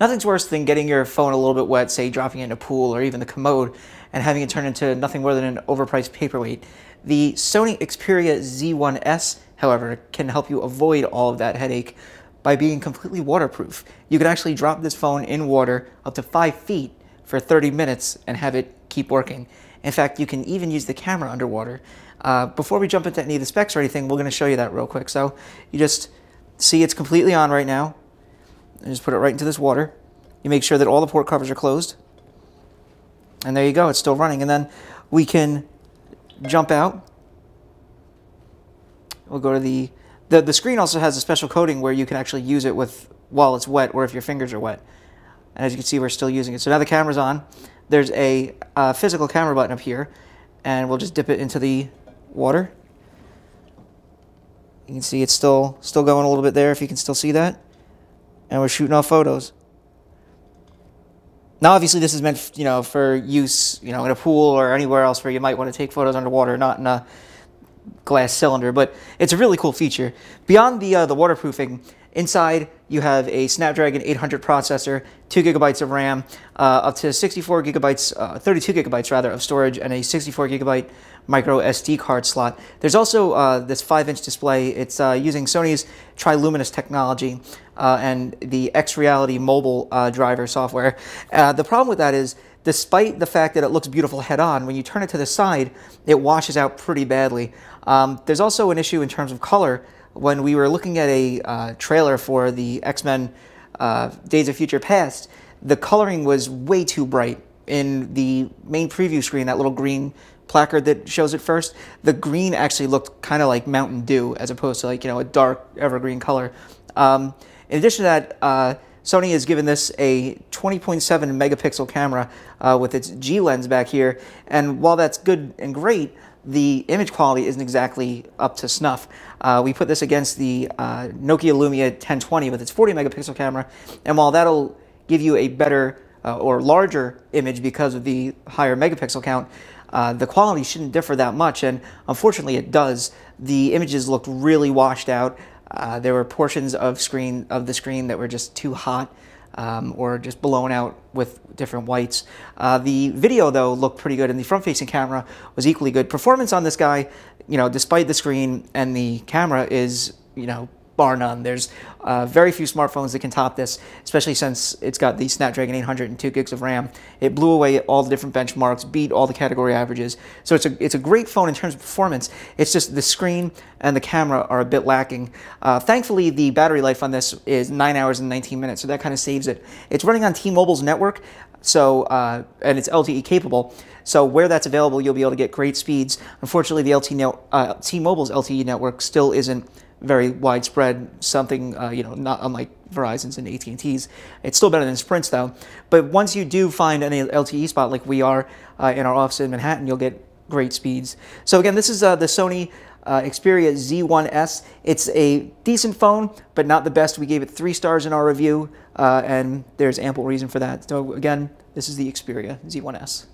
Nothing's worse than getting your phone a little bit wet, say dropping it in a pool or even the commode, and having it turn into nothing more than an overpriced paperweight. The Sony Xperia Z1S, however, can help you avoid all of that headache by being completely waterproof. You can actually drop this phone in water up to 5 feet for 30 minutes and have it keep working. In fact, you can even use the camera underwater. Before we jump into any of the specs or anything, we're going to show you that real quick. So you just see it's completely on right now. And just put it right into this water. You make sure that all the port covers are closed. And there you go, it's still running. And then we can jump out. We'll go to the screen also has a special coating where you can actually use it while it's wet or if your fingers are wet. And as you can see, we're still using it. So now the camera's on. There's a physical camera button up here, and we'll just dip it into the water. You can see it's still going a little bit there, if you can still see that. And we're shooting off photos. Now, obviously, this is meant, for use, in a pool or anywhere else where you might want to take photos underwater, not in a glass cylinder. But it's a really cool feature. Beyond the waterproofing, inside you have a Snapdragon 800 processor, 2 gigabytes of RAM, up to 32 gigabytes rather of storage, and a 64 gigabyte micro SD card slot. There's also this 5-inch display. It's using Sony's Triluminous technology and the X-Reality mobile driver software. The problem with that is, despite the fact that it looks beautiful head-on, when you turn it to the side, it washes out pretty badly. There's also an issue in terms of color. When we were looking at a trailer for the X-Men Days of Future Past, the coloring was way too bright. In the main preview screen, that little green placard that shows it first, the green actually looked kind of like Mountain Dew as opposed to a dark evergreen color. In addition to that, Sony has given this a 20.7 megapixel camera with its G lens back here, and while that's good and great, the image quality isn't exactly up to snuff. We put this against the Nokia Lumia 1020 with its 40 megapixel camera, and while that'll give you a better or larger image because of the higher megapixel count, the quality shouldn't differ that much, and unfortunately it does. The images looked really washed out. There were portions of the screen that were just too hot or just blown out with different whites. The video, though, looked pretty good, and the front-facing camera was equally good. Performance on this guy, despite the screen and the camera, is, bar none. There's very few smartphones that can top this, especially since it's got the Snapdragon 800 and 2 gigs of RAM. It blew away all the different benchmarks, beat all the category averages. So it's a great phone in terms of performance. It's just the screen and the camera are a bit lacking. Thankfully, the battery life on this is 9 hours and 19 minutes, so that kind of saves it. It's running on T-Mobile's network, so and it's LTE capable. So where that's available, you'll be able to get great speeds. Unfortunately, the T-Mobile's LTE network still isn't very widespread, something, not unlike Verizon's and AT&T's. It's still better than Sprint's, though. But once you do find any LTE spot like we are in our office in Manhattan, you'll get great speeds. So again, this is the Sony Xperia Z1S. It's a decent phone, but not the best. We gave it 3 stars in our review, and there's ample reason for that. So again, this is the Xperia Z1S.